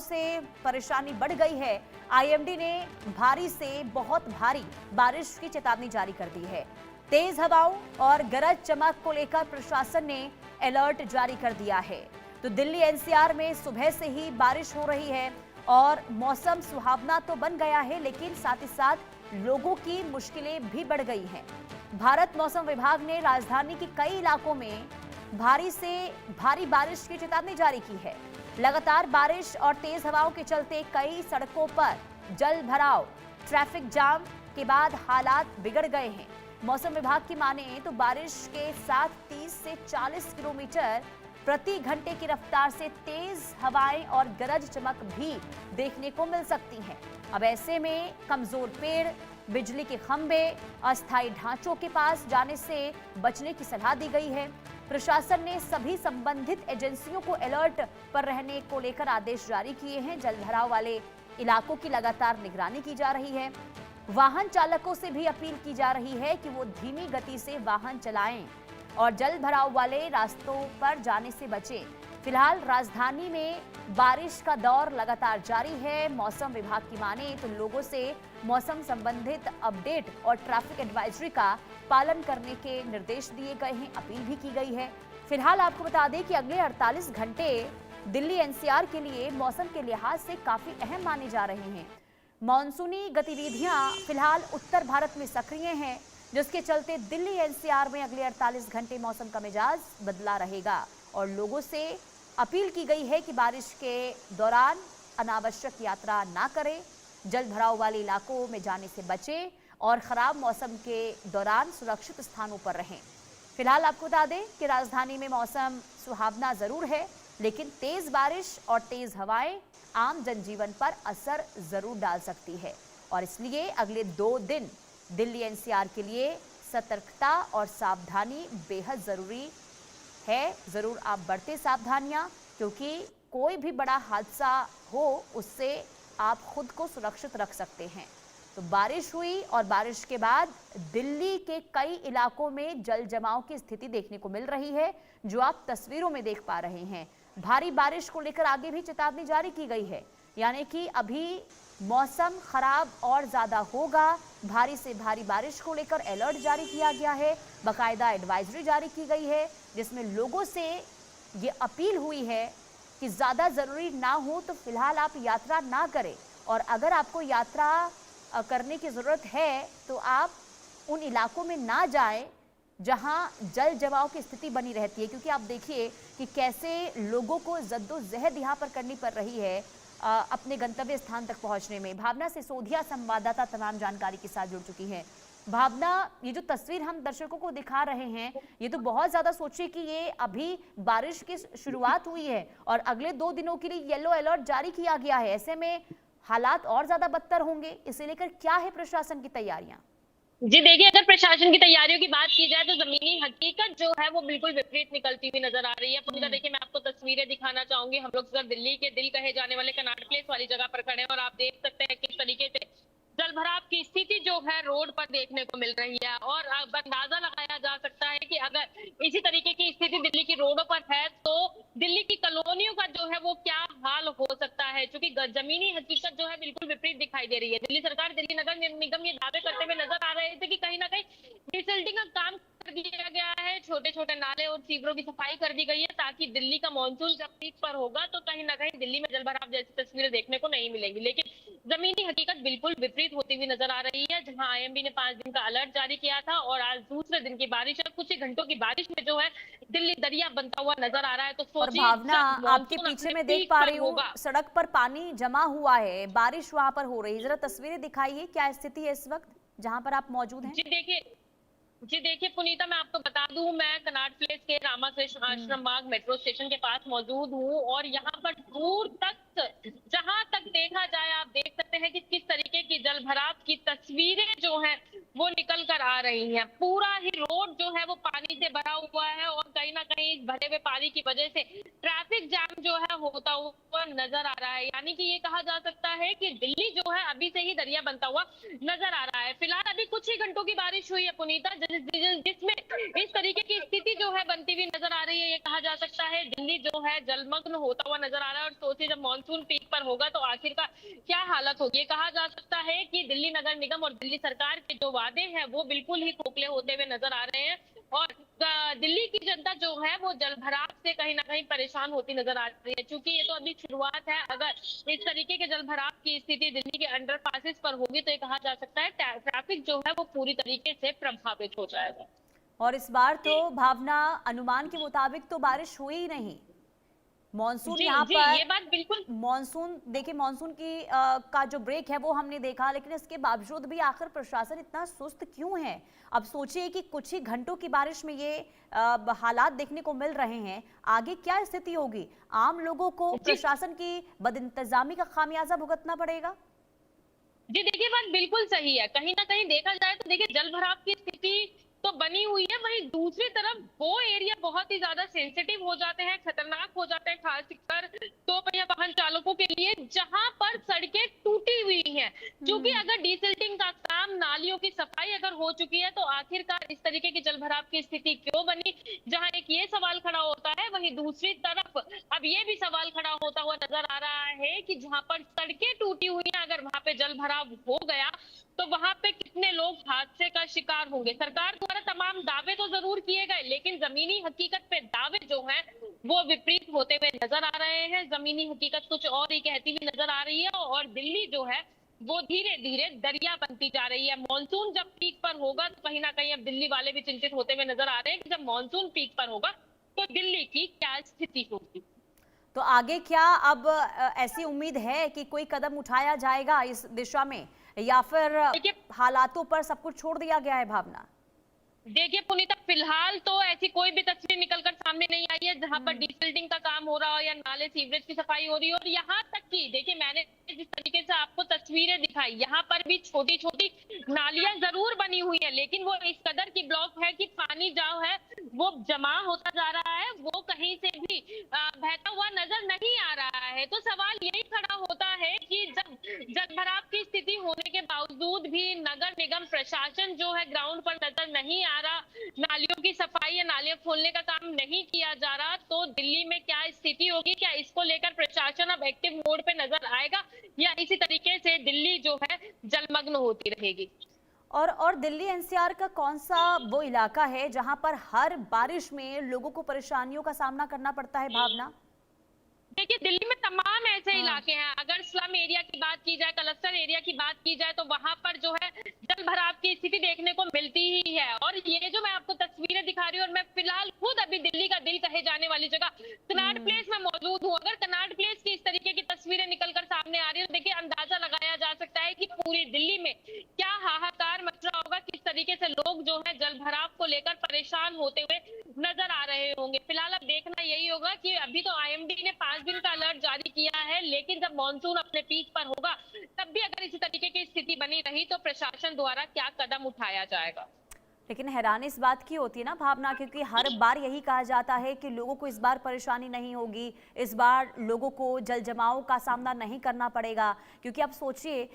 से परेशानी बढ़ गई है। आईएमडी ने भारी से बहुत भारी बारिश की चेतावनी जारी कर दी है। तेज हवाओं और गरज चमक को लेकर प्रशासन ने अलर्ट जारी कर दिया है। तो दिल्ली एनसीआर में सुबह से ही बारिश हो रही है और मौसम सुहावना तो बन गया है, लेकिन साथ ही साथ लोगों की मुश्किलें भी बढ़ गई हैं। भारत मौसम विभाग ने राजधानी के कई इलाकों में भारी से भारी बारिश की चेतावनी जारी की है। लगातार बारिश और तेज हवाओं के चलते कई सड़कों पर जल भराव, ट्रैफिक जाम के बाद हालात बिगड़ गए हैं। मौसम विभाग की माने तो बारिश के साथ 30 से 40 किलोमीटर प्रति घंटे की रफ्तार से तेज हवाएं और गरज चमक भी देखने को मिल सकती हैं। अब ऐसे में कमजोर पेड़, बिजली के खंभे, अस्थायी ढांचों के पास जाने से बचने की सलाह दी गई है। प्रशासन ने सभी संबंधित एजेंसियों को अलर्ट पर रहने को लेकर आदेश जारी किए हैं। जलभराव वाले इलाकों की लगातार निगरानी की जा रही है। वाहन चालकों से भी अपील की जा रही है कि वो धीमी गति से वाहन चलाएं और जल भराव वाले रास्तों पर जाने से बचें। फिलहाल राजधानी में बारिश का दौर लगातार जारी है। मौसम विभाग की माने तो लोगों से मौसम संबंधित अपडेट और ट्रैफिक एडवाइजरी का पालन करने के निर्देश दिए गए हैं, अपील भी की गई है। फिलहाल आपको बता दें कि अगले 48 घंटे दिल्ली एनसीआर के लिए मौसम के लिहाज से काफी अहम माने जा रहे हैं। मानसूनी गतिविधियां फिलहाल उत्तर भारत में सक्रिय हैं, जिसके चलते दिल्ली एनसीआर में अगले 48 घंटे मौसम का मिजाज बदला रहेगा और लोगों से अपील की गई है कि बारिश के दौरान अनावश्यक यात्रा ना करें, जल भराव वाले इलाकों में जाने से बचें और खराब मौसम के दौरान सुरक्षित स्थानों पर रहें। फिलहाल आपको बता दें कि राजधानी में मौसम सुहावना जरूर है, लेकिन तेज बारिश और तेज हवाएं आम जनजीवन पर असर जरूर डाल सकती है और इसलिए अगले 2 दिन दिल्ली एनसीआर के लिए सतर्कता और सावधानी बेहद जरूरी है। जरूर आप बरतें सावधानियां, क्योंकि कोई भी बड़ा हादसा हो उससे आप खुद को सुरक्षित रख सकते हैं। तो बारिश हुई और बारिश के बाद दिल्ली के कई इलाकों में जल जमाव की स्थिति देखने को मिल रही है, जो आप तस्वीरों में देख पा रहे हैं। भारी बारिश को लेकर आगे भी चेतावनी जारी की गई है, यानी कि अभी मौसम खराब और ज्यादा होगा। भारी से भारी बारिश को लेकर अलर्ट जारी किया गया है, बाकायदा एडवाइजरी जारी की गई है, जिसमें लोगों से ये अपील हुई है कि ज्यादा जरूरी ना हो तो फिलहाल आप यात्रा ना करें और अगर आपको यात्रा करने की जरूरत है तो आप उन इलाकों में ना जाएं जहां जल जमाव की स्थिति बनी रहती है, क्योंकि आप देखिए कि कैसे लोगों को जद्दोजहद यहां पर करनी पड़ रही है अपने गंतव्य स्थान तक पहुंचने में। भावना सिसोदिया संवाददाता तमाम जानकारी के साथ जुड़ चुकी है। भावना, ये जो तस्वीर हम दर्शकों को दिखा रहे हैं, ये तो बहुत ज्यादा सोचिए कि ये अभी बारिश की शुरुआत हुई है और अगले 2 दिनों के लिए येलो अलर्ट जारी किया गया है। ऐसे में हालात और ज्यादा बदतर होंगे, इसे लेकर क्या है प्रशासन की तैयारियां? जी देखिए, अगर प्रशासन की तैयारियों की बात की जाए तो जमीनी हकीकत जो है वो बिल्कुल विपरीत निकलती हुई नजर आ रही है। पुनीता देखिए, मैं आपको तस्वीरें दिखाना चाहूंगी। हम लोग सर दिल्ली के दिल कहे जाने वाले कनॉट प्लेस वाली जगह पर खड़े हैं और आप देख सकते हैं किस तरीके से जलभराव की स्थिति जो है रोड पर देखने को मिल रही है और अब अंदाजा लगाया जा सकता है कि अगर इसी तरीके की स्थिति दिल्ली की रोडों पर है तो दिल्ली की कॉलोनियों का जो है वो क्या हाल हो सकता है, क्योंकि जमीनी हकीकत जो है बिल्कुल विपरीत दिखाई दे रही है। दिल्ली सरकार, दिल्ली नगर निगम ये दावे करते हुए नजर आ रहे थे कि कहीं ना कहीं डिसल्टिंग का काम कर दिया गया है, छोटे छोटे नाले और सीवरों की सफाई कर दी गई है ताकि दिल्ली का मानसून जब पीक पर होगा तो कहीं ना कहीं दिल्ली में जलभराव जैसी तस्वीरें देखने को नहीं मिलेंगी। लेकिन जमीनी हकीकत बिल्कुल विपरीत होती हुई नजर आ रही है, जहां आईएमडी ने 5 दिन का अलर्ट जारी किया था और आज दूसरे दिन की बारिश है। कुछ ही घंटों की बारिश में जो है दिल्ली दरिया बनता हुआ नजर आ रहा है। तो और सोचिए, भावना, आपके पीछे मैं देख पा रही हूँ सड़क पर पानी जमा हुआ है, बारिश वहां पर हो रही है। जरा तस्वीरें दिखाइए, क्या स्थिति है इस वक्त जहां पर आप मौजूद हैं? जी देखिए पुनीता, मैं आपको बता दूं, मैं कनॉट प्लेस के रामाकृष्ण आश्रम मार्ग मेट्रो स्टेशन के पास मौजूद हूं और यहाँ पर दूर तक जहां तक देखा जाए आप देख सकते हैं कि किस तरीके की जलभराव की तस्वीरें जो हैं वो निकल कर आ रही हैं। पूरा ही रोड जो है वो पानी से भरा हुआ है और कहीं ना कहीं भरे हुए पानी की वजह से ट्रैफिक जाम जो है होता हुआ नजर आ रहा है। यानी कि ये कहा जा सकता है कि दिल्ली जो है अभी से ही दरिया बनता हुआ नजर आ रहा है। फिलहाल अभी कुछ ही घंटों की बारिश हुई है पुनीता, जिसमें इस तरीके की स्थिति जो है बनती हुई नजर आ रही है। ये कहा जा सकता है दिल्ली जो है जलमग्न होता हुआ नजर आ रहा है, और सोचिए जब मानसून पीक पर होगा तो आखिरकार क्या हालत होगी। ये कहा जा सकता है कि दिल्ली नगर निगम और दिल्ली सरकार के जो वादे हैं वो बिल्कुल ही खोखले होते हुए नजर आ रहे हैं, और दिल्ली की जनता जो है वो जलभराव से कहीं ना कहीं परेशान होती नजर आ रही है। क्योंकि ये तो अभी शुरुआत है, अगर इस तरीके के जलभराव की स्थिति दिल्ली के अंडर पासेस पर होगी तो ये कहा जा सकता है ट्रैफिक जो है वो पूरी तरीके से प्रभावित हो जाएगा। और इस बार तो भावना अनुमान के मुताबिक तो बारिश हुई ही नहीं। मॉनसून जी यहाँ जी, पर ये बात बिल्कुल। मॉनसून देखिए, मॉनसून की का जो ब्रेक है वो हमने देखा, लेकिन इसके बावजूद भी आखिर प्रशासन इतना सुस्त क्यों है? अब सोचिए कि कुछ ही घंटों की बारिश में ये हालात देखने को मिल रहे हैं, आगे क्या स्थिति होगी? आम लोगों को प्रशासन की बदइंतजामी का खामियाजा भुगतना पड़ेगा। जी देखिए, बात बिल्कुल सही है। कहीं ना कहीं देखा जाए तो देखिए जलभराव की स्थिति तो बनी हुई है, वहीं दूसरी तरफ वो एरिया बहुत ही ज्यादा सेंसिटिव हो जाते हैं, खतरनाक हो जाते हैं, खासकर दो पहिया वाहन चालकों के लिए, जहां पर सड़कें टूटी हुई हैं। क्योंकि अगर डिसिल्टिंग का काम, नालियों की सफाई अगर हो चुकी है तो आखिरकार इस तरीके की जलभराव की स्थिति क्यों बनी? जहां एक ये सवाल खड़ा होता है, वहीं दूसरी तरफ अब ये भी सवाल खड़ा होता हुआ नजर आ रहा है कि जहां पर सड़कें टूटी हुई हैं, अगर वहां पे जलभराव हो गया तो वहां पे कितने लोग हादसे का शिकार होंगे। सरकार द्वारा तमाम दावे तो जरूर किए गए, लेकिन जमीनी हकीकत पे दावे जो हैं वो विपरीत होते हुए नजर आ रहे हैं। जमीनी हकीकत कुछ और ही कहती हुई नजर आ रही है, और दिल्ली जो है वो धीरे धीरे दरिया बनती जा रही है। मानसून जब पीक पर होगा तो कहीं ना कहीं अब दिल्ली वाले भी चिंतित होते हुए नजर आ रहे हैं कि जब मानसून पीक पर होगा तो दिल्ली की क्या स्थिति होगी। तो आगे क्या अब ऐसी उम्मीद है कि कोई कदम उठाया जाएगा इस दिशा में, या फिर देखिए हालातों पर सब कुछ छोड़ दिया गया है भावना? देखिए पुनीता, फिलहाल तो ऐसी कोई भी तस्वीर निकलकर सामने नहीं आई है जहां पर डिसिल्टिंग का काम हो रहा हो या नाले सीवरेज की सफाई हो रही हो। और यहाँ तक कि देखिए, मैंने जिस तरीके से आपको तस्वीरें दिखाई, यहाँ पर भी छोटी छोटी नालियां जरूर बनी हुई है, लेकिन वो इस कदर की ब्लॉक है कि पानी जो है वो जमा होता जा रहा है, वो कहीं से भी बहता हुआ नजर नहीं आ रहा है। तो सवाल यही खड़ा होता है कि जब जलभराव की स्थिति होने के बावजूद भी नगर निगम प्रशासन जो है ग्राउंड पर नजर नहीं आ रहा, नालियों की सफाई या नालियां खोलने का काम नहीं किया जा रहा, तो दिल्ली में क्या स्थिति होगी? क्या इसको लेकर प्रशासन अब एक्टिव मोड पे नजर आएगा, या इसी तरीके से दिल्ली जो है जलमग्न होती रहेगी? और दिल्ली एनसीआर का कौन सा वो इलाका है जहां पर हर बारिश में लोगों को परेशानियों का सामना करना पड़ता है भावना? देखिए दिल्ली में तमाम ऐसे हाँ। इलाके हैं। अगर स्लम एरिया की बात की जाए, क्लस्टर एरिया की बात की जाए, तो वहां पर जो है जल भराव की स्थिति देखने को मिलती ही है। और ये जो मैं आपको तस्वीरें दिखा रही हूँ, और मैं फिलहाल खुद अभी दिल्ली का दिल कहे जाने वाली जगह कनाट प्लेस में मौजूद हूँ। अगर कनाट प्लेस की इस तरीके की तस्वीरें निकलकर सामने आ रही है तो देखिए अंदाजा लगाया जा सकता है कि पूरी दिल्ली में क्या हाहाकार मच रहा होगा, किस तरीके से लोग जो है जल भराव को लेकर परेशान होते हुए नजर आ रहे होंगे। फिलहाल अब देखना यही होगा कि अभी तो आईएमडी ने 5 दिन का अलर्ट जारी किया है, लेकिन जब मॉनसून अपने पीक पर होगा तब भी अगर इसी तरीके की स्थिति बनी रही तो प्रशासन द्वारा क्या कदम उठाया जाएगा। लेकिन हैरानी इस बात की होती है ना भावना, क्योंकि हर बार यही कहा जाता है कि लोगों को इस बार परेशानी नहीं होगी, इस बार लोगों को जल जमाव का सामना नहीं करना पड़ेगा। क्योंकि आप सोचिए